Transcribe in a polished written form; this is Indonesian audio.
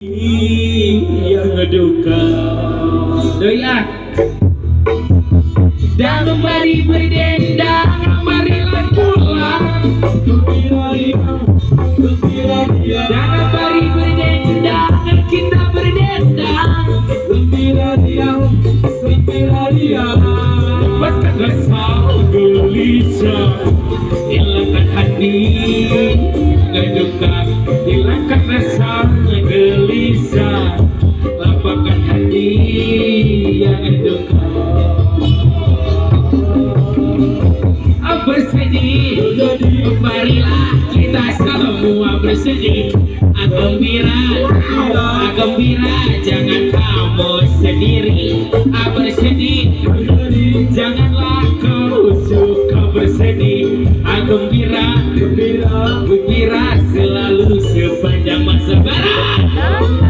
yang ngeduka doya dan mari berdendang marilah pulang dan mari berdendang kita berdendang lepaskan rasa gelisah hilangkan hati ngeduka hilangkan rasa gelisah lapangkan hati yang duka bersedih marilah kita semua bersedih gembira jangan kamu sendiri bersedih janganlah kau suka bersedih gembira selalu sepanjang masa barat.